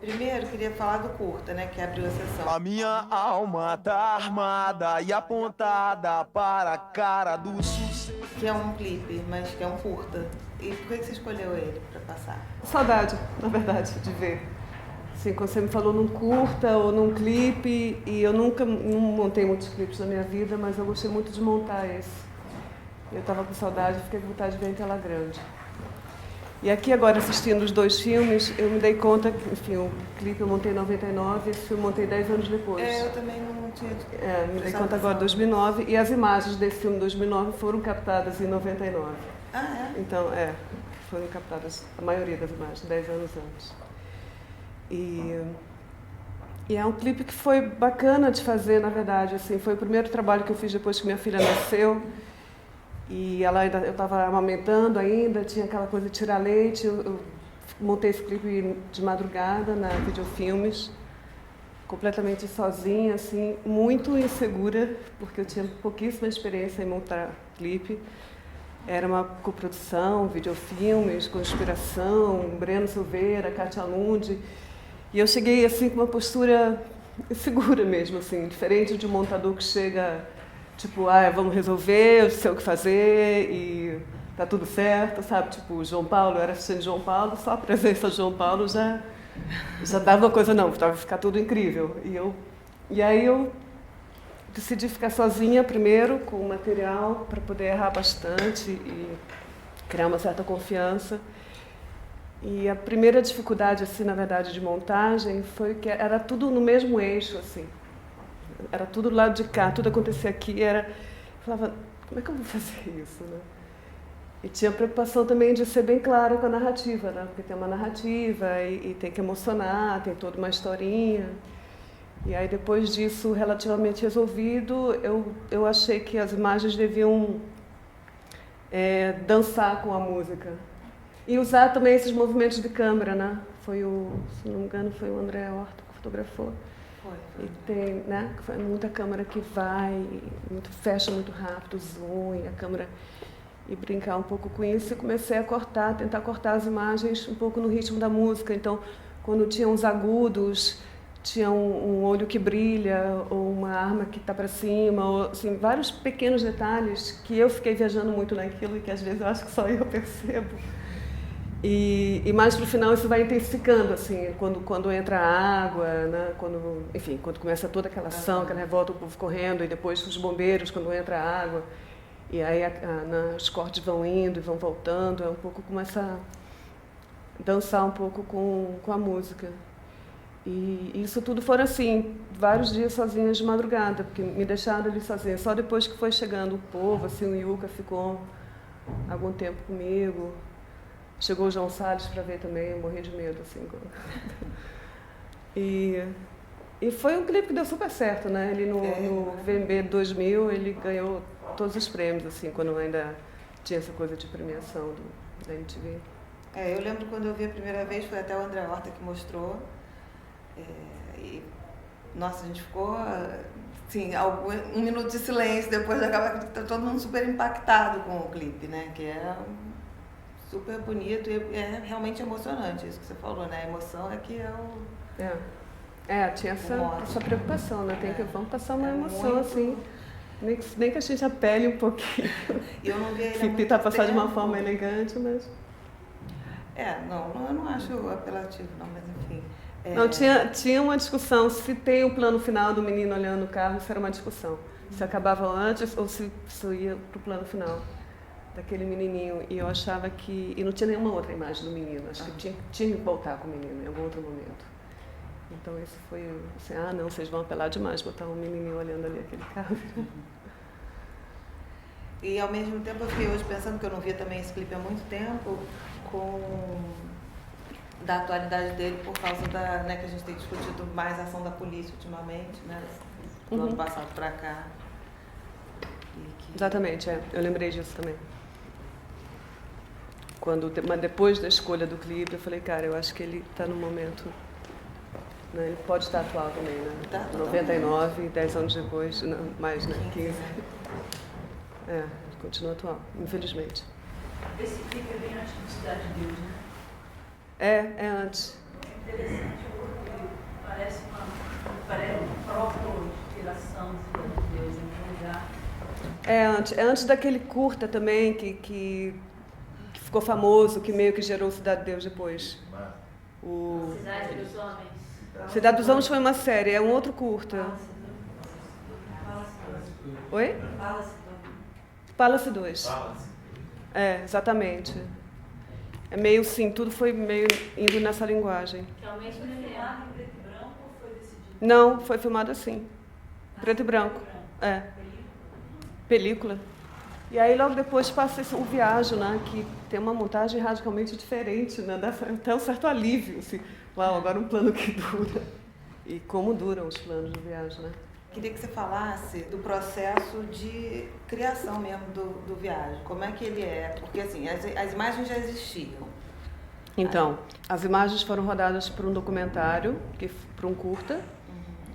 Primeiro, queria falar do curta, né, que abriu a sessão. A minha alma tá armada e apontada para a cara do sucesso. Que é um clipe, mas que é um curta. E por que você escolheu ele para passar? Saudade, na verdade, de ver. Assim, quando você me falou num curta ou num clipe, e eu nunca não montei muitos clipes na minha vida, mas eu gostei muito de montar esse. Eu estava com saudade, fiquei com vontade de ver em tela grande. E aqui agora, assistindo os dois filmes, eu me dei conta que, enfim, o clipe eu montei em 99, esse filme eu montei 10 anos depois. Eu também não tinha... Me dei conta agora em 2009, e as imagens desse filme 2009 foram captadas em 99. Ah, é? Então, foram captadas a maioria das imagens, 10 anos antes. E é um clipe que foi bacana de fazer, na verdade. Assim, foi o primeiro trabalho que eu fiz depois que minha filha nasceu. E eu estava amamentando ainda, tinha aquela coisa de tirar leite. Eu montei esse clipe de madrugada na Videofilmes, completamente sozinha, assim, muito insegura, porque eu tinha pouquíssima experiência em montar clipe. Era uma coprodução, Videofilmes, com inspiração, Breno Silveira, Kátia Lund. E eu cheguei assim com uma postura segura mesmo, assim, diferente de um montador que chega, tipo, vamos resolver, eu sei o que fazer e tá tudo certo, sabe? Tipo, o João Paulo, eu era assistente de João Paulo, só a presença de João Paulo já dava uma coisa, não, vai ficar tudo incrível. E aí eu decidi ficar sozinha primeiro, com o material, para poder errar bastante e criar uma certa confiança. E a primeira dificuldade, assim, na verdade, de montagem foi que era tudo no mesmo eixo, assim. Era tudo do lado de cá, tudo acontecia aqui. Eu falava, como é que eu vou fazer isso, né? E tinha a preocupação também de ser bem clara com a narrativa, né? Porque tem uma narrativa e tem que emocionar, tem toda uma historinha. E aí, depois disso, relativamente resolvido, eu achei que as imagens deviam dançar com a música. E usar também esses movimentos de câmera, né? Se não me engano, foi o André Horta que fotografou. Foi. E tem, né? Foi muita câmera que vai, fecha muito rápido, zoom, e a câmera... E brincar um pouco com isso, e comecei a tentar cortar as imagens um pouco no ritmo da música. Então, quando tinha uns agudos, tinha um olho que brilha, ou uma arma que está para cima, ou, assim, vários pequenos detalhes que eu fiquei viajando muito naquilo e que às vezes eu acho que só eu percebo. E mais para o final isso vai intensificando, assim, quando entra a água, né? Quando começa toda aquela ação, aquela revolta, o povo correndo, e depois os bombeiros, quando entra a água, e aí os cortes vão indo e vão voltando, é um pouco começa a dançar um pouco com a música. E isso tudo foram, assim, vários dias sozinhas de madrugada, porque me deixaram ali sozinha. Só depois que foi chegando o povo, assim, o Yuka ficou algum tempo comigo. Chegou o João Salles para ver também, eu morri de medo, assim. E foi um clipe que deu super certo, né? Ele no VMB 2000, ele ganhou todos os prêmios, assim, quando ainda tinha essa coisa de premiação da MTV. Eu lembro quando eu vi a primeira vez, foi até o André Horta que mostrou. Nossa, a gente ficou, assim, um minuto de silêncio depois de acabar, todo mundo super impactado com o clipe, né? Que é super bonito e é realmente emocionante, isso que você falou, né? A emoção é que é o... Tinha essa preocupação, né? Vamos passar uma emoção, muito... assim, nem que a gente apele um pouquinho. Eu não vi ele tentar passar de uma forma elegante, mas... eu não acho apelativo, não, mas enfim... Não, tinha uma discussão, se tem o plano final do menino olhando o carro, isso era uma discussão. Se acabava antes ou se ia para o plano final daquele menininho. E eu achava que... E não tinha nenhuma outra imagem do menino, acho que tinha que voltar com o menino em algum outro momento. Então esse foi assim, não, vocês vão apelar demais, botar um menininho olhando ali aquele carro. E ao mesmo tempo eu fiquei hoje pensando, que eu não via também esse clipe há muito tempo, da atualidade dele por causa né, que a gente tem discutido mais a ação da polícia ultimamente, né? Do ano passado para cá. Exatamente, eu lembrei disso também. Mas depois da escolha do clipe, eu falei, cara, eu acho que ele está no momento... Né, ele pode estar atual também, né? Tá, 99, 10 anos depois, não, mais, né? 15. Continua atual, infelizmente. Esse clipe é bem antes do Cidade de Deus, né? É antes. É interessante. parece uma própria inspiração de Deus em um lugar. É antes daquele curta também que ficou famoso, que meio que gerou Cidade de Deus depois. Cidade dos Homens. Cidade dos Homens foi uma série, é um outro curta. Oi? Palace 2. É, exatamente. É meio sim, tudo foi meio indo nessa linguagem. Realmente foi filmado em preto e branco ou foi decidido? Não, foi filmado assim. Preto e branco. É. Película. E aí logo depois passa o Viagem, né? Que tem uma montagem radicalmente diferente, né? Dá até um certo alívio, assim. Uau, agora um plano que dura. E como duram os planos do Viagem, né? Queria que você falasse do processo de criação mesmo do Viagem. Como é que ele é? Porque assim, as imagens já existiam. Então, as imagens foram rodadas por um documentário, por um curta,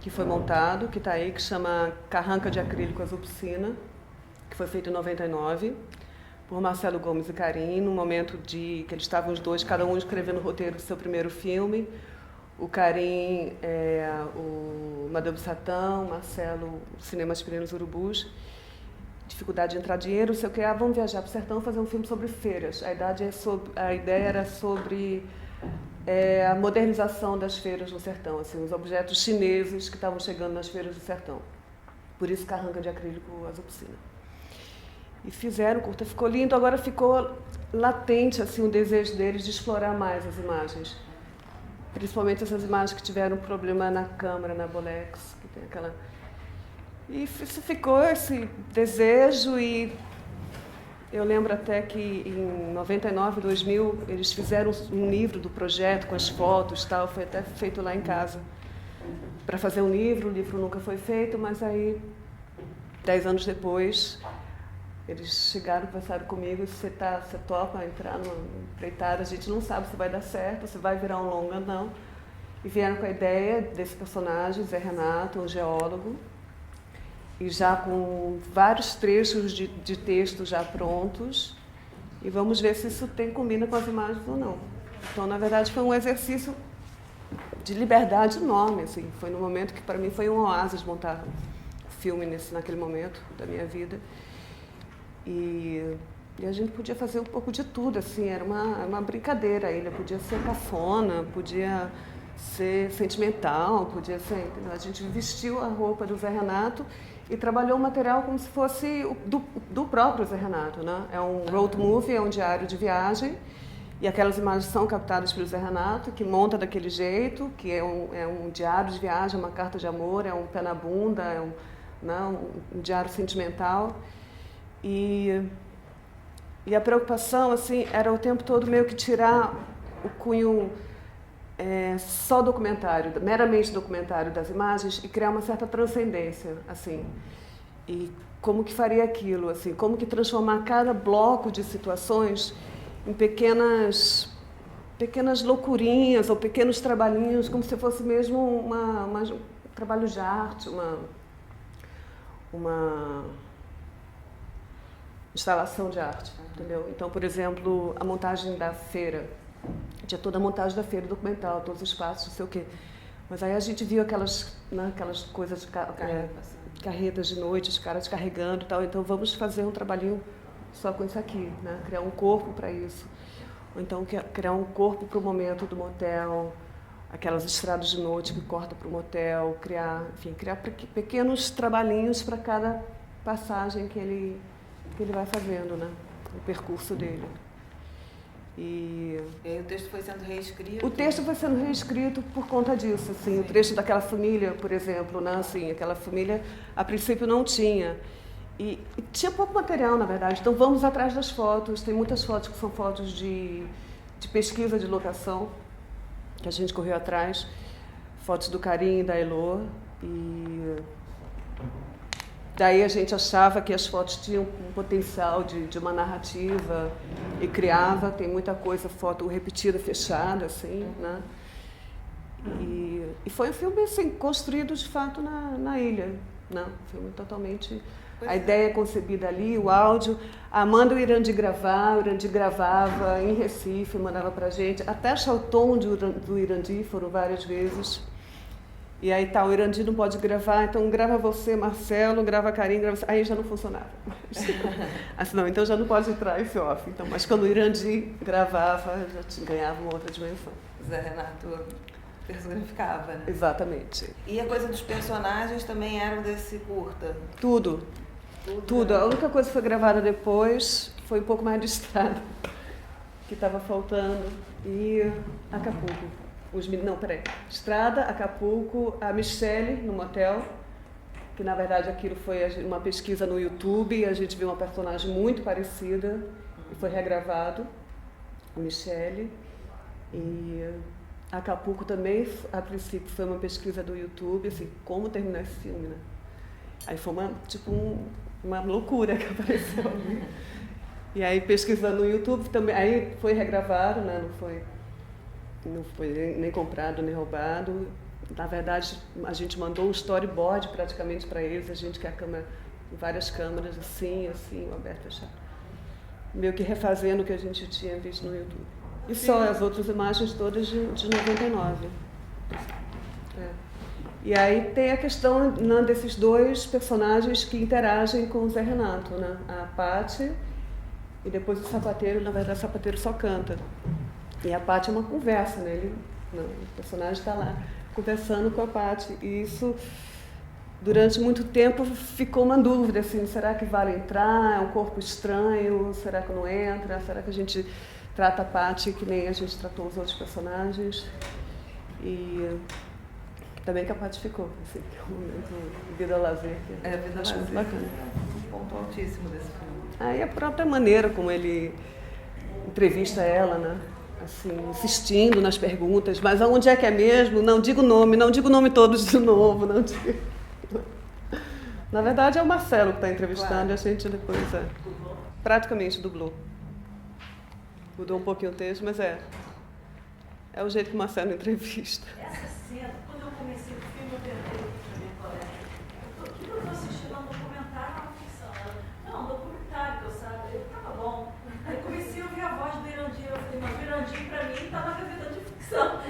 que foi montado, que está aí, que chama Carranca de Acrílico Azul Piscina, que foi feito em 99, por Marcelo Gomes e Karim, no momento que eles estavam os dois, cada um escrevendo o roteiro do seu primeiro filme. O Karim, o Madame Satã, o Marcelo, o Cinema Aspirinos Urubus, dificuldade de entrar dinheiro, sei o que, vamos viajar para o sertão fazer um filme sobre feiras. A ideia era sobre a modernização das feiras no sertão, assim, os objetos chineses que estavam chegando nas feiras do sertão. Por isso Carranca de Acrílico Azul Piscina. E fizeram, o curta ficou lindo, agora ficou latente assim, o desejo deles de explorar mais as imagens. Principalmente essas imagens que tiveram problema na câmera, na Bolex, que tem aquela... E isso ficou esse desejo e eu lembro até que em 99, 2000, eles fizeram um livro do projeto com as fotos e tal, foi até feito lá em casa. Para fazer um livro, o livro nunca foi feito, mas aí, 10 anos depois, eles chegaram, conversaram comigo, você topa entrar numa empreitada, a gente não sabe se vai dar certo, se vai virar um longa, não. E vieram com a ideia desse personagem, Zé Renato, um geólogo, e já com vários trechos de texto já prontos, e vamos ver se isso combina com as imagens ou não. Então, na verdade, foi um exercício de liberdade enorme, assim. Foi no momento que, para mim, foi um oásis montar o filme naquele momento da minha vida. E a gente podia fazer um pouco de tudo, assim, era uma brincadeira. A ilha podia ser cafona, podia ser sentimental, podia ser... A gente vestiu a roupa do Zé Renato e trabalhou o material como se fosse do próprio Zé Renato, né? É um road movie, é um diário de viagem, e aquelas imagens são captadas pelo Zé Renato, que monta daquele jeito, que é um diário de viagem, uma carta de amor, é um pé na bunda, é um diário sentimental. E a preocupação, assim, era o tempo todo meio que tirar o cunho só documentário, meramente documentário das imagens e criar uma certa transcendência, assim. E como que faria aquilo, assim, como que transformar cada bloco de situações em pequenas loucurinhas ou pequenos trabalhinhos, como se fosse mesmo um trabalho de arte, uma instalação de arte, entendeu? Então, por exemplo, a montagem da feira, tinha toda a montagem da feira documental, todos os passos, não sei o quê. Mas aí a gente viu aquelas coisas de carretas de noite, os caras carregando e tal, então vamos fazer um trabalhinho só com isso aqui, né? Criar um corpo para isso. Ou então criar um corpo para o momento do motel, aquelas estradas de noite que cortam para o motel, criar pequenos trabalhinhos para cada passagem que ele vai fazendo, né? O percurso dele. E aí o texto foi sendo reescrito? O texto foi sendo reescrito por conta disso, assim. O trecho daquela família, por exemplo, né? Assim, aquela família, a princípio, não tinha. E tinha pouco material, na verdade. Então, vamos atrás das fotos. Tem muitas fotos que são fotos de pesquisa de locação, que a gente correu atrás. Fotos do Karim e da Elô. E daí a gente achava que as fotos tinham um potencial de uma narrativa e criava. Tem muita coisa, foto repetida, fechada, assim, né? E foi um filme, assim, construído, de fato, na ilha, né? Um filme totalmente... A ideia concebida ali, o áudio. A Amanda e o Irandi gravava em Recife, mandava pra gente. Até achar o tom do Irandi, foram várias vezes. E aí tá, o Irandir não pode gravar, então grava você, Marcelo, grava a Karine, grava... Aí já não funcionava. Assim, não, então já não pode entrar esse off. Então, mas quando o Irandir gravava, já ganhava uma outra dimensão. Zé Renato personificava, né? Exatamente. E a coisa dos personagens também eram desse curta? Tudo. A única coisa que foi gravada depois foi um pouco mais de estrada, que estava faltando, e Acapulco. Estrada, Acapulco, a Michele, no motel, que na verdade aquilo foi uma pesquisa no YouTube, e a gente viu uma personagem muito parecida, e foi regravado, a Michele. E Acapulco também, a princípio, foi uma pesquisa do YouTube, assim, como terminar esse filme, né? Aí foi uma loucura que apareceu ali. E aí, pesquisando no YouTube, também, aí foi regravado, né? Não foi nem comprado, nem roubado. Na verdade, a gente mandou um storyboard praticamente para eles, a gente quer várias câmeras, assim, o aberto fechado. Meio que refazendo o que a gente tinha visto no YouTube. E só as outras imagens todas de 99. E aí tem a questão, né, desses dois personagens que interagem com o Zé Renato, né? A Paty e depois o Sapateiro. Na verdade, o Sapateiro só canta. E a Paty é uma conversa, né? O personagem está lá conversando com a Paty. E isso, durante muito tempo, ficou uma dúvida, assim, será que vale entrar? É um corpo estranho? Será que não entra? Será que a gente trata a Paty que nem a gente tratou os outros personagens? E também que a Paty ficou, assim, que é um momento vida lazer, que vida acho muito lazer. bacana. Um ponto altíssimo desse filme. Aí a própria maneira como ele entrevista ela, né? Assim, insistindo nas perguntas, mas aonde é que é mesmo? Não digo o nome todos de novo, não digo. Na verdade é o Marcelo que está entrevistando, claro. E a gente depois praticamente dublou. Mudou um pouquinho o texto, mas é o jeito que o Marcelo entrevista. Essa cena, quando eu comecei o filme, eu perguntei para minha colega, o que eu estou assistindo a um documentário ou uma ficção? Não, um documentário, que eu sabe. Eu tava bom. Aí comecei a ouvir a voz do Irandir, eu falei, mas o Irandir para mim está na gaveta de ficção.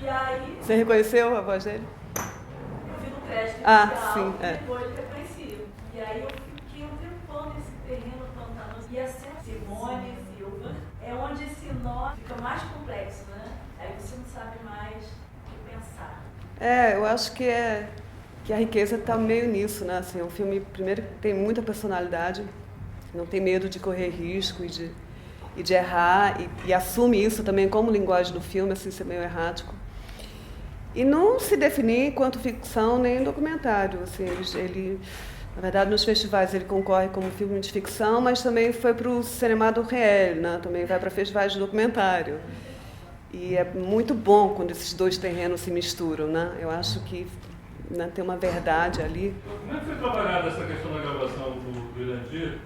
E aí... Você reconheceu a voz dele? Eu vi no crédito inicial, sim, e depois reconheci. E aí eu fiquei um tempão nesse terreno pantanoso. E a cena Simone, Silva, é onde esse nó fica mais complexo, né? Aí você não sabe mais o que pensar. Eu acho que a riqueza está meio nisso, né? Assim, é um filme, primeiro, que tem muita personalidade, não tem medo de correr risco e de errar, e assume isso também como linguagem do filme, assim, ser meio errático. E não se definir enquanto ficção nem documentário. Assim, ele, na verdade, nos festivais ele concorre como filme de ficção, mas também foi para o Cinema do Réel, né? Também vai para festivais de documentário. E é muito bom quando esses dois terrenos se misturam, né? Eu acho que, né, tem uma verdade ali. Como é que foi trabalhada essa questão da gravação do Irandir?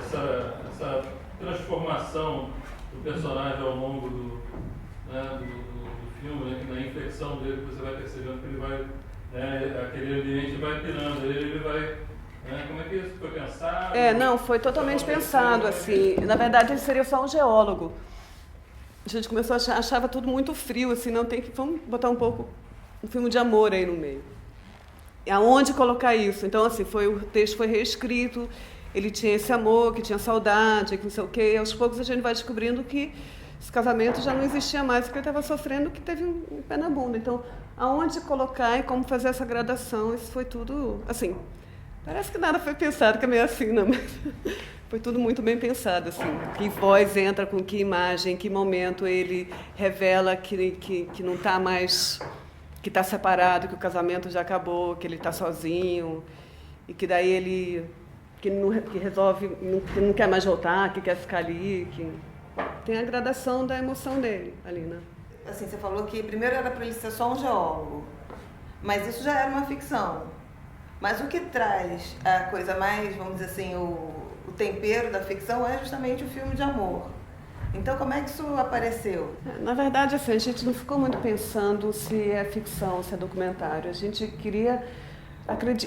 Essa transformação do personagem ao longo do filme, né, na inflexão dele, você vai percebendo que ele vai, né, aquele ambiente vai pirando, ele vai, né, como é que isso foi pensado? Não, foi totalmente pensado, assim. Na verdade, ele seria só um geólogo. A gente começou a achava tudo muito frio, assim, vamos botar um filme de amor aí no meio. E aonde colocar isso? Então, assim, o texto foi reescrito, ele tinha esse amor, que tinha saudade, que não sei o quê, e aos poucos a gente vai descobrindo que esse casamento já não existia mais, porque ele estava sofrendo, que teve um pé na bunda. Então, aonde colocar e como fazer essa gradação, isso foi tudo, assim, parece que nada foi pensado, que é meio assim, não, mas foi tudo muito bem pensado, assim, que voz entra com que imagem, em que momento ele revela que não está mais, que está separado, que o casamento já acabou, que ele está sozinho, e que daí ele que resolve, que não quer mais voltar, que quer ficar ali, que tem a gradação da emoção dele ali, né? Assim, você falou que primeiro era para ele ser só um geólogo, mas isso já era uma ficção. Mas o que traz a coisa mais, vamos dizer assim, o tempero da ficção é justamente o filme de amor. Então, como é que isso apareceu? Na verdade, assim, a gente não ficou muito pensando se é ficção, se é documentário. A gente queria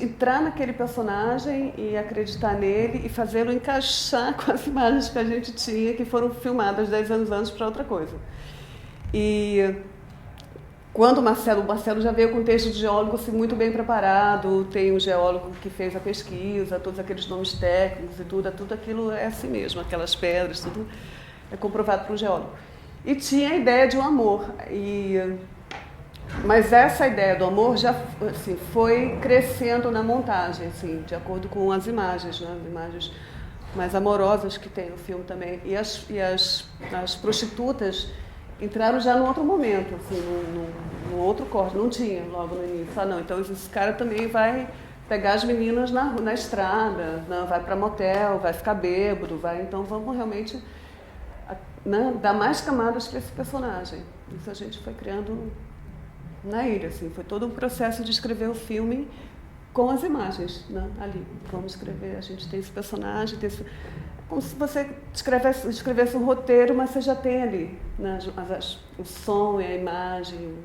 entrar naquele personagem e acreditar nele e fazê-lo encaixar com as imagens que a gente tinha, que foram filmadas 10 anos antes para outra coisa. E quando o Marcelo já veio com um texto de geólogo assim, muito bem preparado, tem um geólogo que fez a pesquisa, todos aqueles nomes técnicos e tudo aquilo é assim mesmo, aquelas pedras, tudo é comprovado por um geólogo. E tinha a ideia de um amor, mas essa ideia do amor já assim, foi crescendo na montagem, assim, de acordo com as imagens, né? As imagens mais amorosas que tem no filme também. E as prostitutas entraram já num outro momento, assim, num outro corte, não tinha logo no início. Não, então esse cara também vai pegar as meninas na estrada, né? Vai para motel, vai ficar bêbado, então vamos realmente, né, dar mais camadas para esse personagem. Isso a gente foi criando na ilha, assim, foi todo um processo de escrever o filme com as imagens, né, ali. Vamos escrever, a gente tem esse personagem, como se você escrevesse um roteiro, mas você já tem ali, né, o som e a imagem.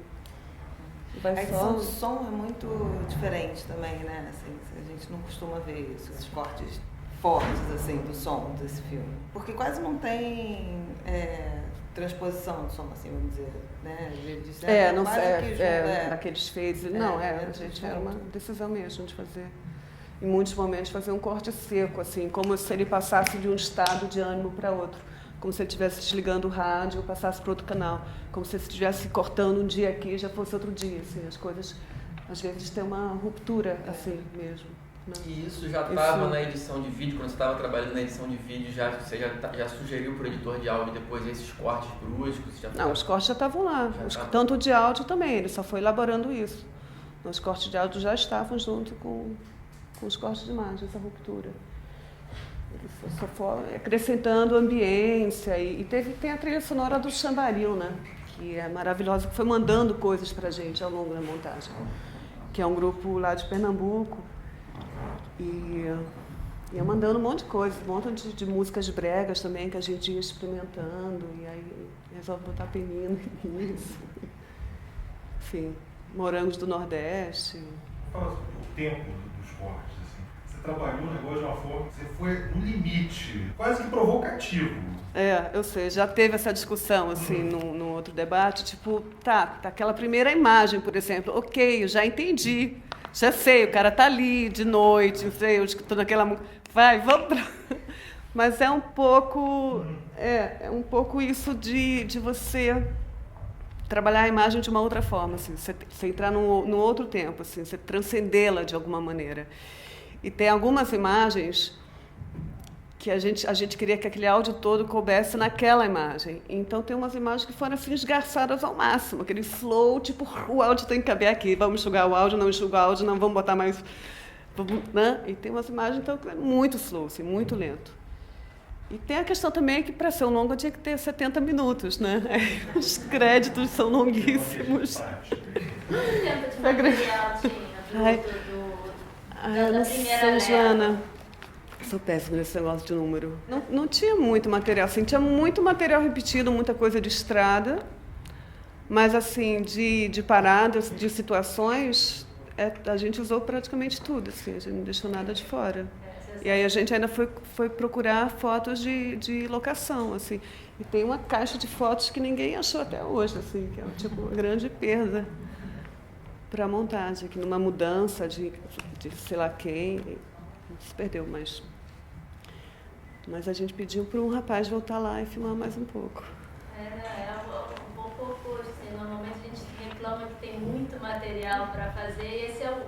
A edição do som é muito diferente também, né? Assim, a gente não costuma ver isso, esses cortes fortes assim, do som desse filme. Porque quase não tem transposição do som, assim, vamos dizer, né? Naqueles phases. A gente era uma decisão mesmo de fazer, em muitos momentos, fazer um corte seco, assim, como se ele passasse de um estado de ânimo para outro, como se ele estivesse desligando o rádio e passasse para outro canal, como se ele estivesse cortando um dia aqui e já fosse outro dia, assim, as coisas, às vezes, têm uma ruptura, assim, mesmo. Né? E isso já estava na edição de vídeo, quando você estava trabalhando na edição de vídeo, você já sugeriu para o editor de áudio depois esses cortes bruscos? Não, os cortes já estavam lá, tanto de áudio também, ele só foi elaborando isso. Os cortes de áudio já estavam junto com os cortes de imagem, essa ruptura. Ele só foi acrescentando ambiência e tem a trilha sonora do Chambaril, né? Que é maravilhosa, que foi mandando coisas para a gente ao longo da montagem, que é um grupo lá de Pernambuco. E ia mandando um monte de coisa, um monte de músicas bregas também que a gente ia experimentando, e aí resolve botar penino nisso. Enfim, morangos do Nordeste. Fala sobre o tempo dos cortes, assim. Você trabalhou o negócio de uma forma, você foi no limite, quase que provocativo. Eu sei, já teve essa discussão, assim, no outro debate, tipo, tá, aquela primeira imagem, por exemplo, ok, eu já entendi. Já sei, o cara tá ali de noite, não sei, eu estou naquela... Vai, vamos pra... Mas é um pouco... É um pouco isso de você trabalhar a imagem de uma outra forma, assim, você entrar num outro tempo, assim, você transcendê-la de alguma maneira. E tem algumas imagens que a gente queria que aquele áudio todo coubesse naquela imagem. Então, tem umas imagens que foram assim, esgarçadas ao máximo, aquele flow, tipo, o áudio tem que caber aqui, vamos enxugar o áudio, não enxugar o áudio, não, vamos botar mais... Né? E tem umas imagens, então, muito slow, assim, muito lento. E tem a questão também que, para ser um longa, tinha que ter 70 minutos, né? Os créditos são longuíssimos. Quanto tempo de material tinha da primeira leva? Joana. Sou péssima nesse negócio de número. Não tinha muito material, assim, tinha muito material repetido, muita coisa de estrada, mas assim, de paradas, de situações, a gente usou praticamente tudo, assim, a gente não deixou nada de fora. E aí a gente ainda foi procurar fotos de locação, assim, e tem uma caixa de fotos que ninguém achou até hoje, assim, que é tipo uma grande perda para a montagem, que numa mudança de sei lá quem, se perdeu, mas a gente pediu para um rapaz voltar lá e filmar mais um pouco. Um pouco oposto, assim, normalmente a gente reclama que tem muito material para fazer, e esse é o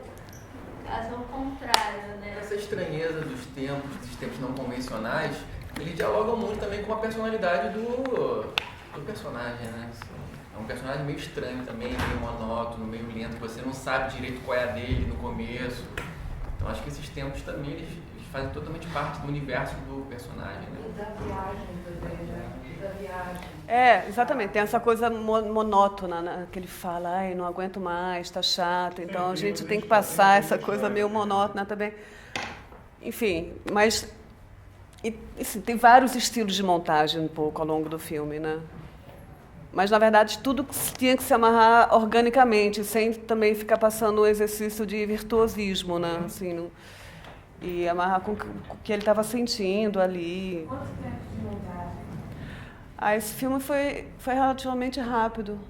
caso ao contrário, né? Essa estranheza dos tempos não convencionais, ele dialoga muito também com a personalidade do personagem, né? Assim, é um personagem meio estranho também, meio monótono, meio lento, que você não sabe direito qual é a dele no começo. Então acho que esses tempos também eles fazem totalmente parte do universo do personagem, né? E da viagem também, né? Da viagem. Exatamente. Tem essa coisa monótona, né? Que ele fala, ai, não aguento mais, tá chato. Então a gente tem que passar essa coisa meio monótona também. Enfim, mas assim, tem vários estilos de montagem um pouco ao longo do filme, né? Mas, na verdade, tudo tinha que se amarrar organicamente, sem também ficar passando um exercício de virtuosismo, né? Assim, e amarrar com o que ele estava sentindo ali. Quanto tempo de montagem? Esse filme foi relativamente rápido.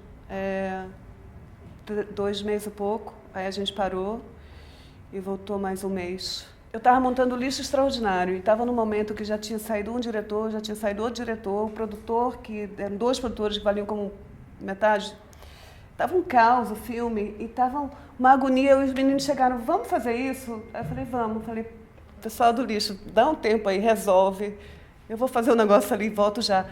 2 meses e pouco, aí a gente parou e voltou mais um mês. Eu estava montando o Lixo Extraordinário e estava no momento que já tinha saído um diretor, já tinha saído outro diretor, o produtor, que eram 2 produtores que valiam como metade. Estava um caos o filme e estava uma agonia. Os meninos chegaram, vamos fazer isso? Aí eu falei, vamos. Eu falei, pessoal do Lixo, dá um tempo aí, resolve. Eu vou fazer um negócio ali e volto já.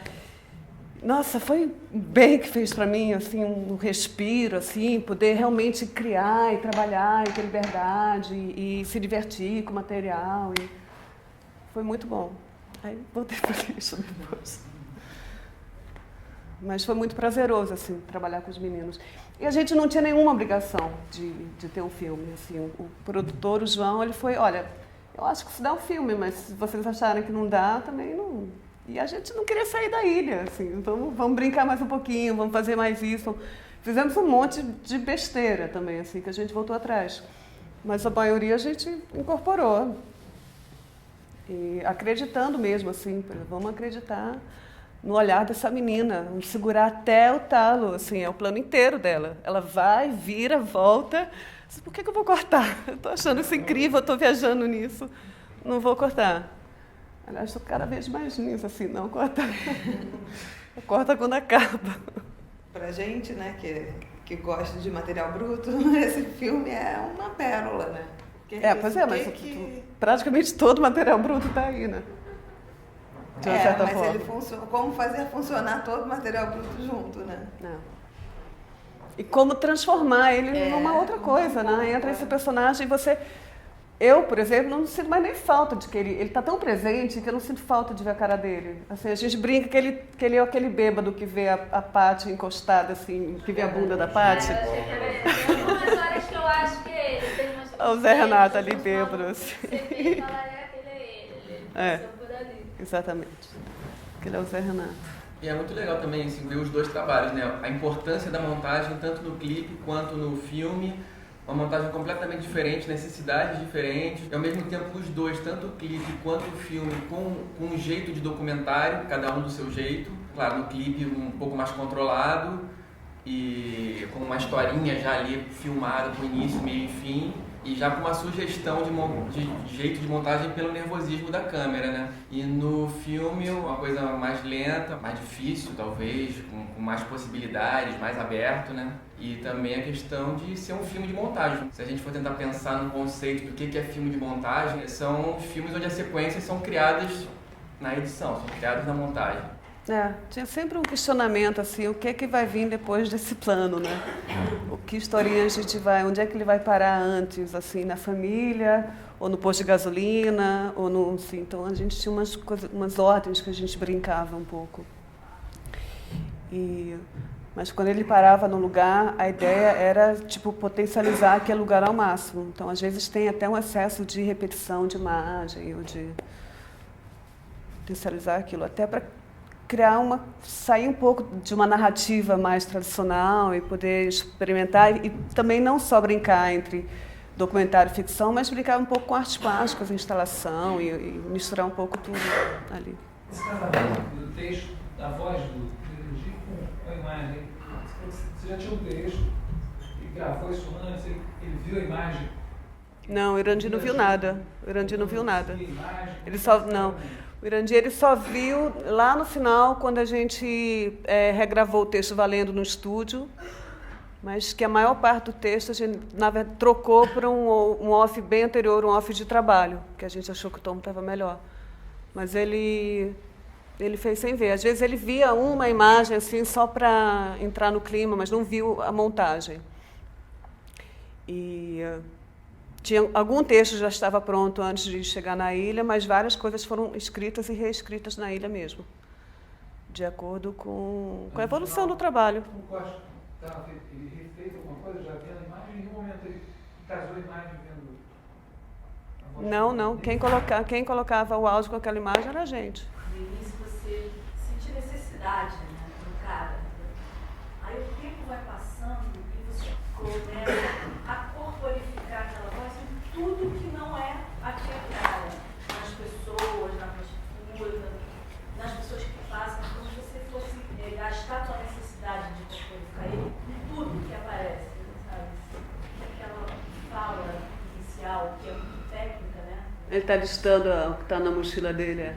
Nossa, foi bem que fez para mim, assim, um respiro, assim, poder realmente criar e trabalhar e ter liberdade e se divertir com o material. E foi muito bom. Aí voltei para o Lixo depois. Mas foi muito prazeroso, assim, trabalhar com os meninos. E a gente não tinha nenhuma obrigação de ter um filme. Assim, o produtor, o João, ele foi, olha, eu acho que se dá um filme, mas se vocês acharem que não dá, também não... E a gente não queria sair da ilha, assim, vamos brincar mais um pouquinho, vamos fazer mais isso. Fizemos um monte de besteira também, assim, que a gente voltou atrás. Mas a maioria a gente incorporou. E acreditando mesmo, assim, vamos acreditar no olhar dessa menina, vamos segurar até o talo, assim, é o plano inteiro dela. Ela vai, vira, volta. Por que eu vou cortar? Eu estou achando isso incrível, eu estou viajando nisso. Não vou cortar. Aliás, estou cada vez mais nisso, assim, não corta. Corta quando acaba. Pra gente, né, que gosta de material bruto, esse filme é uma pérola, né? Mas praticamente todo o material bruto está aí, né? De uma certa forma. Ele funciona, como fazer funcionar todo o material bruto junto, né? E como transformar ele numa outra coisa, né? Entra esse personagem e você... Eu, por exemplo, não sinto mais nem falta de que ele está tão presente que eu não sinto falta de ver a cara dele. Assim, a gente brinca que ele é aquele bêbado que vê a Paty encostada, assim, que vê a bunda da Paty. Tem umas horas que eu acho que ele tem umas... O Zé Renato ali bêbado, assim. Você fala, aquele é ele. Por ali. Exatamente. Aquele é o Zé Renato. E é muito legal também, assim, ver os 2 trabalhos, né? A importância da montagem, tanto no clipe quanto no filme. Uma montagem completamente diferente, necessidades diferentes. E ao mesmo tempo os 2, tanto o clipe quanto o filme, com um jeito de documentário, cada um do seu jeito. Claro, no clipe um pouco mais controlado e com uma historinha já ali filmada com início, meio e fim. E já com uma sugestão de jeito de montagem pelo nervosismo da câmera, né? E no filme uma coisa mais lenta, mais difícil talvez, com mais possibilidades, mais aberto, né? E também a questão de ser um filme de montagem. Se a gente for tentar pensar no conceito do que é filme de montagem, são filmes onde as sequências são criadas na edição, são criadas na montagem. Tinha sempre um questionamento, assim, o que é que vai vir depois desse plano, né? O que historinha a gente vai, onde é que ele vai parar antes, assim, na família, ou no posto de gasolina, ou no, assim, então a gente tinha umas ordens que a gente brincava um pouco. Mas quando ele parava no lugar, a ideia era, tipo, potencializar aquele lugar ao máximo. Então, às vezes tem até um excesso de repetição de imagem, ou de potencializar aquilo, até para sair um pouco de uma narrativa mais tradicional e poder experimentar e também não só brincar entre documentário e ficção, mas brincar um pouco com artes plásticas, instalação e misturar um pouco tudo ali. Esse casamento do texto, da voz do Irandir com a imagem, você já tinha um texto e gravou isso antes, ele viu a imagem? Não, o Irandir não viu nada. Ele só... Não. O Irandir ele só viu lá no final, quando a gente regravou o texto valendo no estúdio, mas que a maior parte do texto a gente, na verdade, trocou para um off bem anterior, um off de trabalho, que a gente achou que o tom estava melhor. Mas ele fez sem ver. Às vezes ele via uma imagem assim só para entrar no clima, mas não viu a montagem. Algum texto já estava pronto antes de chegar na ilha, mas várias coisas foram escritas e reescritas na ilha mesmo, de acordo com a evolução do trabalho. Ele refez alguma coisa, já vendo a imagem, e no momento ele casou a imagem vendo a voz? Não. Quem colocava o áudio com aquela imagem era a gente. No início você sente necessidade, né, do cara. Aí o tempo vai passando e você começa a corporificar aquela voz em tudo que não é aquele cara. Nas pessoas, na postura, nas pessoas que passam, como se você fosse gastar a sua necessidade de corporificar ele em tudo que aparece, sabe? Ele está listando o que está na mochila dele. É.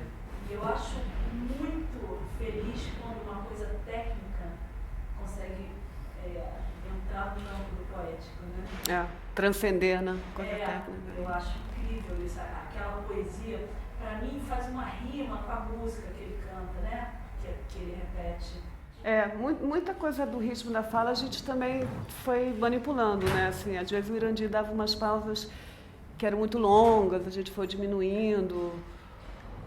Eu acho muito feliz quando uma coisa técnica consegue entrar no campo do poético, né? Transcender, né? Coisa técnica. Eu acho incrível isso. Aquela poesia, para mim, faz uma rima com a música que ele canta, né? Que ele repete. Muita coisa do ritmo da fala a gente também foi manipulando, né? Assim, às vezes o Irandir dava umas pausas que eram muito longas, a gente foi diminuindo.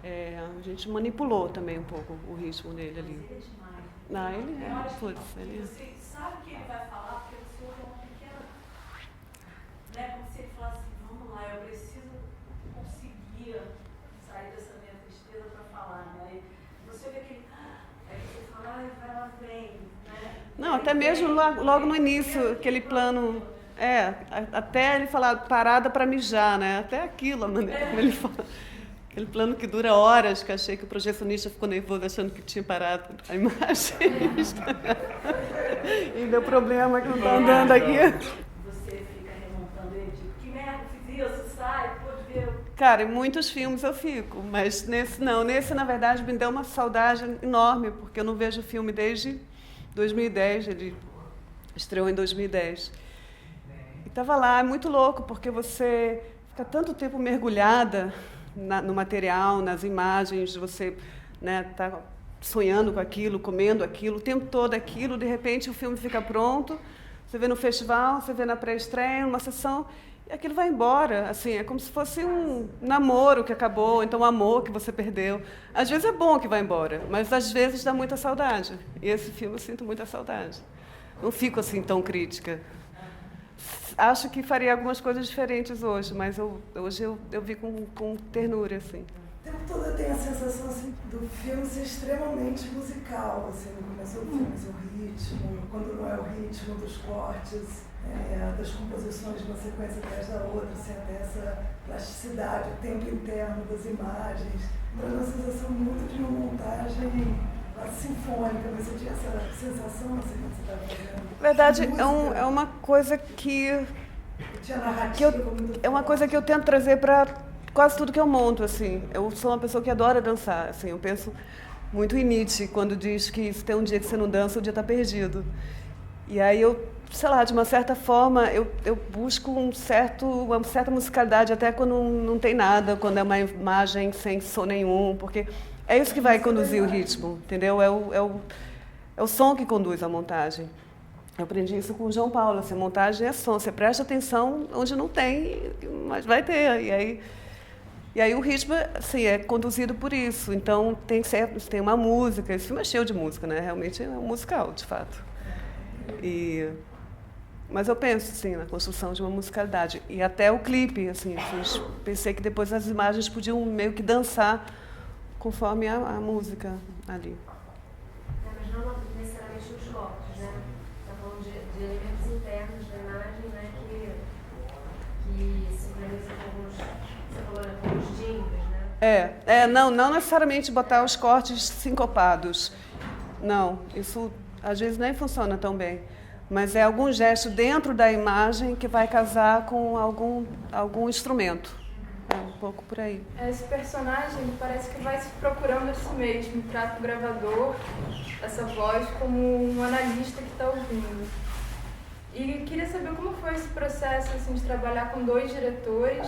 A gente manipulou também um pouco o ritmo dele ali. Ele é demais. Não, ele é. Putz, ele... Você sabe o que ele vai falar, porque você ouve uma pequena... Né? Como se ele falasse assim, vamos lá, eu preciso conseguir sair dessa minha tristeza para falar, né? E você vê que ele... Aí você fala, vai lá, vem, né? Não, até mesmo logo no início, aquele plano... até ele falar parada para mijar, né? Até aquilo, a maneira como ele fala. Aquele plano que dura horas, que achei que o projecionista ficou nervoso achando que tinha parado a imagem. E deu problema que não está andando aqui. Você fica remontando ele, tipo, que merda, fiz isso, sai, pode ver. Cara, em muitos filmes eu fico, mas nesse não. Nesse, na verdade, me deu uma saudade enorme, porque eu não vejo o filme desde 2010, ele estreou em 2010. E estava lá, é muito louco, porque você fica tanto tempo mergulhada no material, nas imagens, você tá sonhando com aquilo, comendo aquilo, o tempo todo aquilo, de repente o filme fica pronto, você vê no festival, você vê na pré-estreia, numa sessão, e aquilo vai embora, assim, é como se fosse um namoro que acabou, então um amor que você perdeu. Às vezes é bom que vai embora, mas às vezes dá muita saudade, e esse filme eu sinto muita saudade. Não fico assim tão crítica. Acho que faria algumas coisas diferentes hoje, mas hoje eu vi com ternura, assim. O tempo todo eu tenho a sensação assim, do filme ser extremamente musical, assim, no começo do filme, o ritmo, quando não é o ritmo dos cortes, das composições de uma sequência atrás da outra, assim, até essa plasticidade, o tempo interno das imagens. Então, é uma sensação muito de uma montagem sinfônica. Você tinha essa sensação assim, quando você estava fazendo? Na verdade, é uma coisa que é uma coisa que eu tento trazer para quase tudo que eu monto, assim. Eu sou uma pessoa que adora dançar, assim. Eu penso muito em Nietzsche, quando diz que se tem um dia que você não dança, o dia está perdido. E aí eu, sei lá, de uma certa forma, eu busco uma certa musicalidade até quando não tem nada, quando é uma imagem sem som nenhum, porque é isso que vai conduzir o ritmo, entendeu? É o som que conduz a montagem. Eu aprendi isso com o João Paulo, assim, montagem é som. Você presta atenção onde não tem, mas vai ter. E aí o ritmo, assim, é conduzido por isso. Então tem uma música. Esse filme é cheio de música, né? Realmente é um musical, de fato. Mas eu penso, assim, na construção de uma musicalidade. E até o clipe, assim, pensei que depois as imagens podiam meio que dançar conforme a música ali. Mas não necessariamente os cortes, né? Está falando de elementos internos da imagem, né? Que sincronizam com alguns, você falou, né, com os timbres, né? Não necessariamente botar os cortes sincopados. Não, isso às vezes nem funciona tão bem. Mas é algum gesto dentro da imagem que vai casar com algum instrumento. É um pouco por aí. Esse personagem parece que vai se procurando a si mesmo, trata o gravador, essa voz, como um analista que está ouvindo. E queria saber como foi esse processo assim, de trabalhar com 2 diretores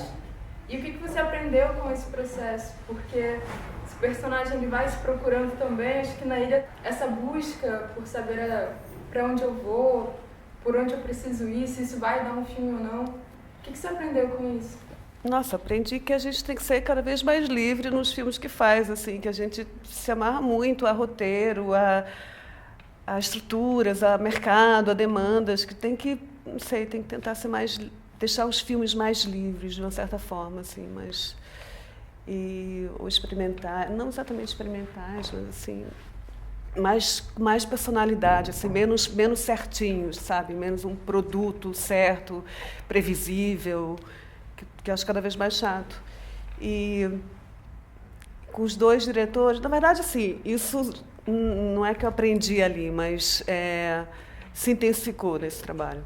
e o que você aprendeu com esse processo, porque esse personagem ele vai se procurando também, acho que na ilha essa busca por saber para onde eu vou, por onde eu preciso ir, se isso vai dar um filme ou não. O que você aprendeu com isso? Nossa, aprendi que a gente tem que ser cada vez mais livre nos filmes que faz, assim, que a gente se amarra muito a roteiro, a estruturas, a mercado, a demandas, que tem que, não sei, tem que tentar ser deixar os filmes mais livres, de uma certa forma, assim, ou experimentar, não exatamente experimentais, mas assim, mais personalidade, assim, menos certinhos, sabe, menos um produto certo, previsível, que eu acho cada vez mais chato. E com os 2 diretores, na verdade, assim, isso não é que eu aprendi ali, mas se intensificou nesse trabalho.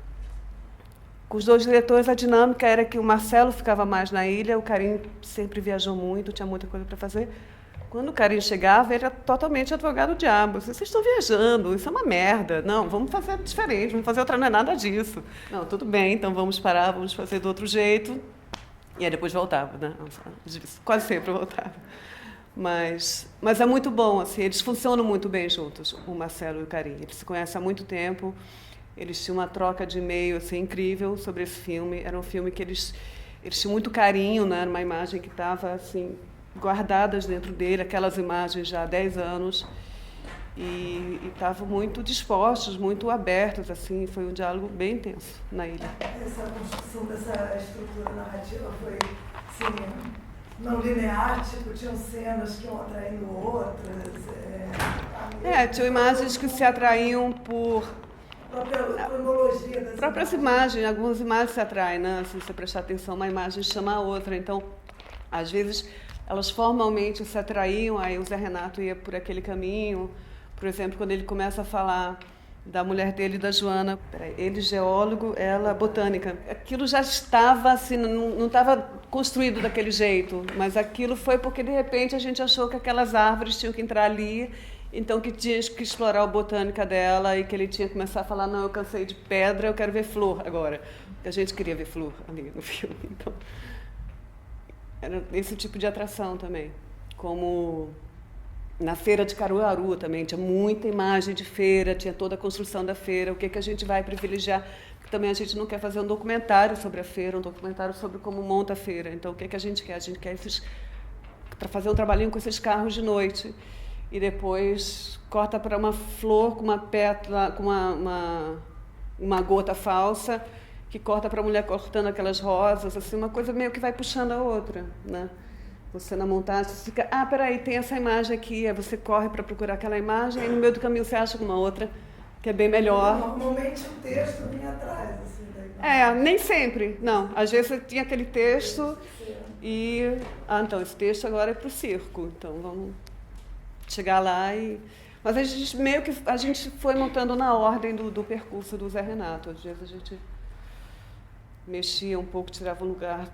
Com os dois diretores, a dinâmica era que o Marcelo ficava mais na ilha, o Karim sempre viajou muito, tinha muita coisa para fazer. Quando o Karim chegava, ele era totalmente advogado do diabo. Vocês estão viajando, isso é uma merda. Não, vamos fazer diferente, vamos fazer outra, não é nada disso. Não, tudo bem, então vamos parar, vamos fazer do outro jeito. E aí depois voltava, né? Quase sempre voltava. Mas é muito bom, assim, eles funcionam muito bem juntos, o Marcelo e o Karim. Eles se conhecem há muito tempo, eles tinham uma troca de e-mail assim, incrível sobre esse filme. Era um filme que eles tinham muito carinho, né? Era uma imagem que estava assim, guardadas dentro dele, aquelas imagens já há 10 anos. E estavam muito dispostos, muito abertos, assim, foi um diálogo bem intenso na ilha. Essa construção dessa estrutura narrativa foi, assim, não linear, tipo, tinham cenas que iam atraindo outras. Tinham imagens que se atraíam por... A cronologia das próprias imagens, algumas imagens se atraem, né? Se você prestar atenção, uma imagem chama a outra. Então, às vezes, elas formalmente se atraíam, aí o Zé Renato ia por aquele caminho. Por exemplo, quando ele começa a falar da mulher dele, da Joana, ele geólogo, ela botânica. Aquilo já estava assim, não estava construído daquele jeito, mas aquilo foi porque de repente a gente achou que aquelas árvores tinham que entrar ali, então que tinha que explorar a botânica dela e que ele tinha que começar a falar, não, eu cansei de pedra, eu quero ver flor agora. Porque a gente queria ver flor ali no filme. Então, era esse tipo de atração também, como... Na feira de Caruaru também, tinha muita imagem de feira, tinha toda a construção da feira, o que a gente vai privilegiar, porque também a gente não quer fazer um documentário sobre a feira, um documentário sobre como monta a feira. Então, o que a gente quer? A gente quer para fazer um trabalhinho com esses carros de noite, e depois corta para uma flor com uma pétala, com uma gota falsa, que corta para a mulher cortando aquelas rosas, assim, uma coisa meio que vai puxando a outra, né? Você na montagem, você fica, peraí, tem essa imagem aqui, aí você corre para procurar aquela imagem, e no meio do caminho você acha uma outra, que é bem melhor. Normalmente o texto vinha atrás, assim, da imagem. Nem sempre, não. Às vezes você tinha aquele texto e... então, esse texto agora é para o circo, então vamos chegar lá e... Mas a gente meio que a gente foi montando na ordem do percurso do Zé Renato. Às vezes a gente mexia um pouco, tirava um lugar,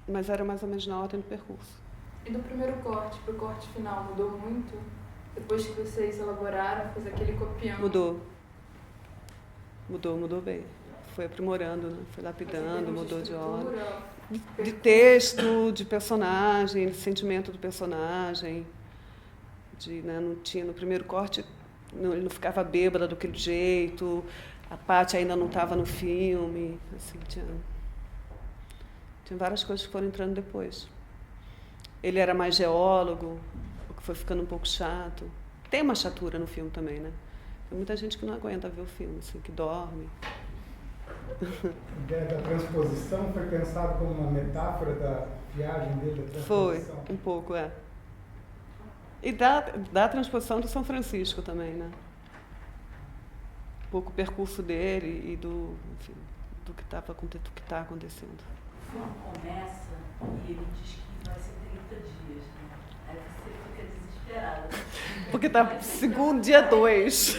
mas era mais ou menos na ordem do percurso. E do primeiro corte para o corte final, mudou muito? Depois que vocês elaboraram, fez aquele copião? Mudou bem. Foi aprimorando, né? Foi lapidando, mudou de ordem. De texto, de personagem, de sentimento do personagem. Não tinha, no primeiro corte, ele não ficava bêbada daquele jeito, a Pátia ainda não estava no filme. Assim, tinha várias coisas que foram entrando depois. Ele era mais geólogo, o que foi ficando um pouco chato. Tem uma chatura no filme também, né? Tem muita gente que não aguenta ver o filme, assim, que dorme. A ideia da transposição foi pensada como uma metáfora da viagem dele, da transposição? Foi, um pouco, E da transposição do São Francisco também, né? Um pouco o percurso dele e do que está acontecendo. O filme começa e ele diz que vai ser 30 dias, né? Aí você fica desesperada. Porque tá segundo dia 2.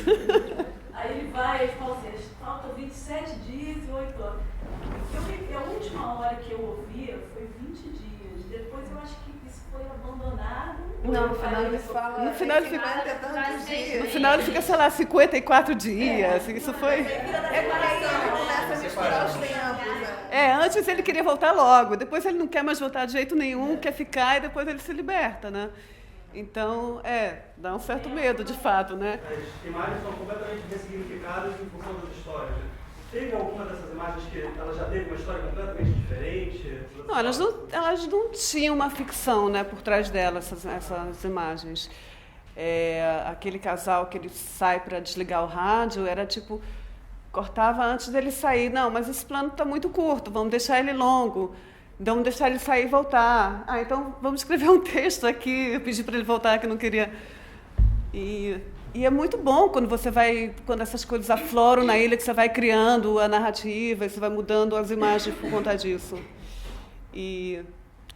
Aí ele vai e fala assim, faltam 27 dias e 8 horas. A última hora que eu ouvia foi 20 dias. Depois eu acho que isso foi abandonado. Não, no final ele fala... No final ele fica... No final ele fica, sei lá, 54 dias. Isso foi... Começa a misturar os tempos, antes ele queria voltar logo, depois ele não quer mais voltar de jeito nenhum, quer ficar e depois ele se liberta, né? Então, dá um certo medo, de fato, né? As imagens são completamente ressignificadas em função das histórias. Teve alguma dessas imagens que ela já teve uma história completamente diferente? Não, elas não tinham uma ficção, né, por trás delas, essas imagens. Aquele casal que ele sai para desligar o rádio, era tipo... Cortava antes dele sair. Não, mas esse plano está muito curto, vamos deixar ele longo. Vamos deixar ele sair e voltar. Então vamos escrever um texto aqui. Eu pedi para ele voltar, que não queria. E é muito bom quando essas coisas afloram na ilha, que você vai criando a narrativa, e você vai mudando as imagens por conta disso. E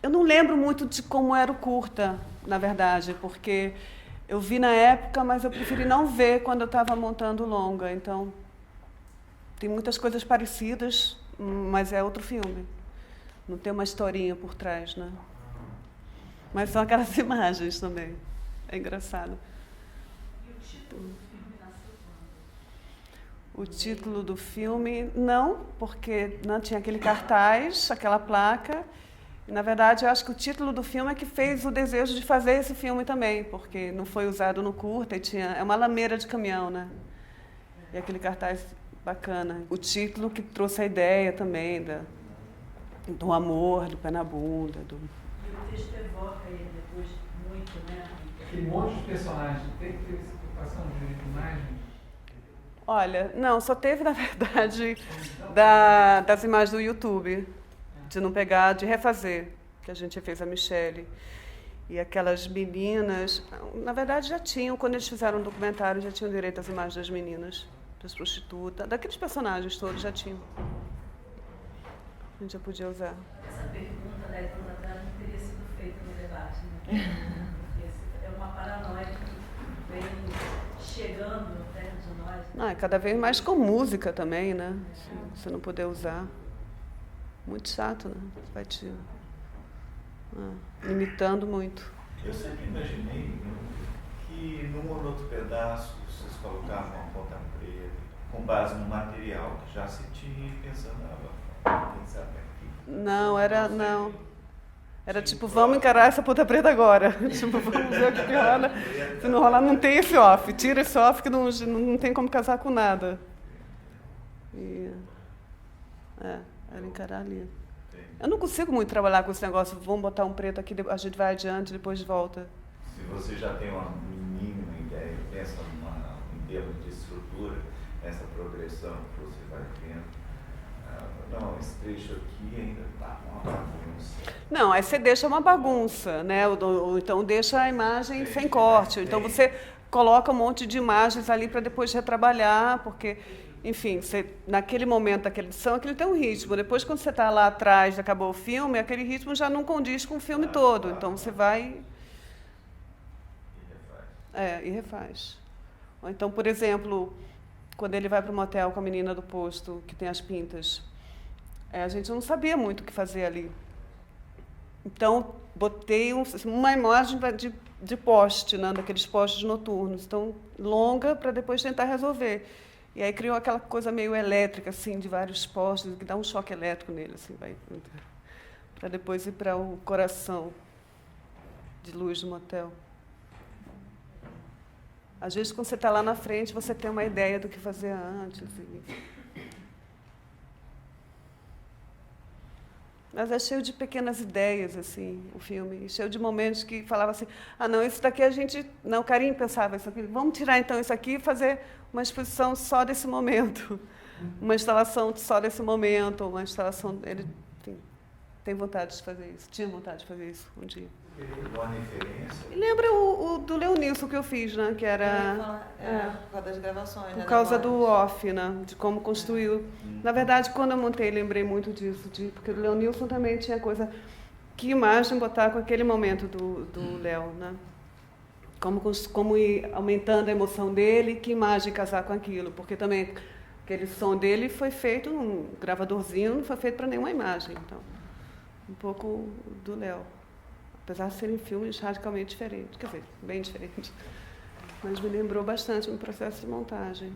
eu não lembro muito de como era o curta, na verdade, porque eu vi na época, mas eu preferi não ver quando eu estava montando o longa. Então, tem muitas coisas parecidas, mas é outro filme. Não tem uma historinha por trás, né? Mas são aquelas imagens também. É engraçado. E o título do filme nasceu quando? O título do filme, não, porque não tinha aquele cartaz, aquela placa. E, na verdade, eu acho que o título do filme é que fez o desejo de fazer esse filme também, porque não foi usado no curta e é uma lameira de caminhão, né? E aquele cartaz bacana. O título que trouxe a ideia também do amor, do pé na bunda. E o texto evoca ele depois muito, né? Aquele monte de personagens, tem que ter essa preocupação de imagem? Olha, não, só teve, na verdade, das imagens do YouTube, de não pegar, de refazer, que a gente fez a Michelle. E aquelas meninas, na verdade já tinham, quando eles fizeram o documentário, já tinham direito às imagens das meninas, das prostitutas, daqueles personagens todos já tinham. A gente já podia usar. Essa pergunta, 10 anos atrás, não teria sido feita no debate, né? Porque é uma paranoia que vem chegando perto de nós. Não, cada vez mais com música também, né? Se você não puder usar. Muito chato, né? Vai te limitando muito. Eu sempre imaginei que num ou outro pedaço vocês colocavam uma ponta preta com base no material que já se tinha pensando, quem sabe aqui. Não, não. Era tipo, vamos encarar essa ponta preta agora. Tipo, vamos ver o que rola. Se não rolar, não tem esse off. Tira esse off que não tem como casar com nada. Era encarar ali. Eu não consigo muito trabalhar com esse negócio, vamos botar um preto aqui, a gente vai adiante, depois volta. Se você já tem uma mínima ideia, pensa em termos de estrutura, essa progressão que você vai tendo, não, esse trecho aqui ainda está uma bagunça. Não, aí você deixa uma bagunça, né? Ou então deixa a imagem sem corte. Então você coloca um monte de imagens ali para depois retrabalhar, porque, enfim, naquele momento daquela edição, aquele tem um ritmo. Depois, quando você está lá atrás, acabou o filme, aquele ritmo já não condiz com o filme todo. Então você vai... E refaz. Ou então, por exemplo, quando ele vai para o motel com a menina do posto, que tem as pintas, a gente não sabia muito o que fazer ali. Então, botei uma imagem de poste, né, daqueles postes noturnos, então longa para depois tentar resolver. E aí criou aquela coisa meio elétrica, assim, de vários postes, que dá um choque elétrico nele, assim, para depois ir para o coração de luz do motel. Às vezes, quando você está lá na frente, você tem uma ideia do que fazer antes. Mas é cheio de pequenas ideias, assim, o filme. Cheio de momentos que falava assim, não, isso daqui a gente... Não, o Karim pensava isso aqui. Vamos tirar, então, isso aqui e fazer uma exposição só desse momento. Uma instalação só desse momento, uma instalação... Ele, enfim, tem vontade de fazer isso. Tinha vontade de fazer isso um dia. Uma referência? Lembra o do Leonilson que eu fiz, né? Que era... por causa das gravações, né? Por causa do off, né? De como construiu. Na verdade, quando eu montei, lembrei muito disso, porque o Leonilson também tinha coisa... Que imagem botar com aquele momento do Léo, né? Como ir aumentando a emoção dele, que imagem casar com aquilo. Porque também aquele som dele foi feito num gravadorzinho, não foi feito para nenhuma imagem. Então, um pouco do Léo. Apesar de serem filmes radicalmente diferentes, quer dizer, bem diferentes. Mas me lembrou bastante no processo de montagem.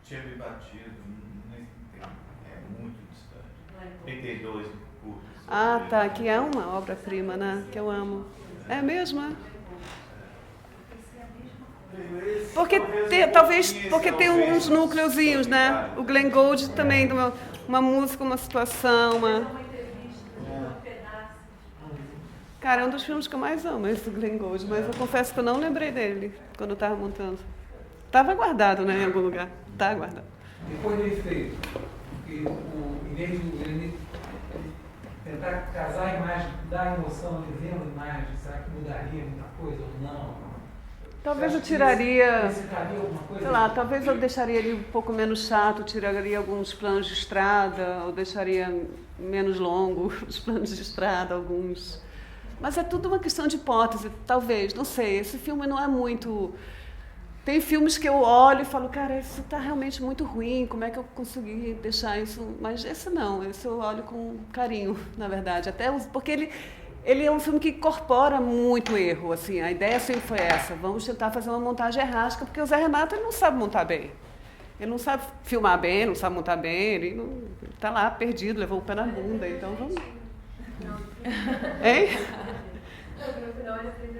Tinha me batido, é muito distante. 32 curtas. Tá, que é uma obra-prima, né? Que eu amo. É mesmo, é? Porque tem uns núcleozinhos, né? O Glenn Gould também, uma música, uma situação, Cara, é um dos filmes que eu mais amo, esse Glenn Gould, mas eu confesso que eu não lembrei dele quando eu estava montando. Estava guardado, né, em algum lugar. Está guardado. Depois dele feito, porque em vez de ele tentar casar a imagem, dar a emoção de vendo a imagem, será que mudaria muita coisa ou não? Talvez eu tiraria, coisa? sei lá, talvez eu deixaria ele um pouco menos chato, tiraria alguns planos de estrada, ou deixaria menos longo os planos de estrada, alguns... Mas é tudo uma questão de hipótese, talvez, não sei. Esse filme não é muito... Tem filmes que eu olho e falo, cara, isso está realmente muito ruim, como é que eu consegui deixar isso? Mas esse não, esse eu olho com carinho, na verdade. Até porque ele é um filme que incorpora muito erro, assim, a ideia sempre foi essa, vamos tentar fazer uma montagem errática, porque o Zé Renato ele não sabe montar bem. Ele não sabe filmar bem, não sabe montar bem, ele está lá perdido, levou o pé na bunda, então vamos... Hein?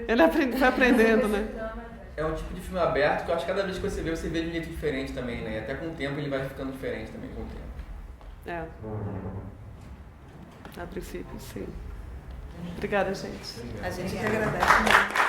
Ele foi aprendendo, né? É um tipo de filme aberto que eu acho que cada vez que você vê de um jeito diferente também, né? E até com o tempo ele vai ficando diferente também com o tempo. É. A princípio, sim. Obrigada, gente. A gente que agradece muito.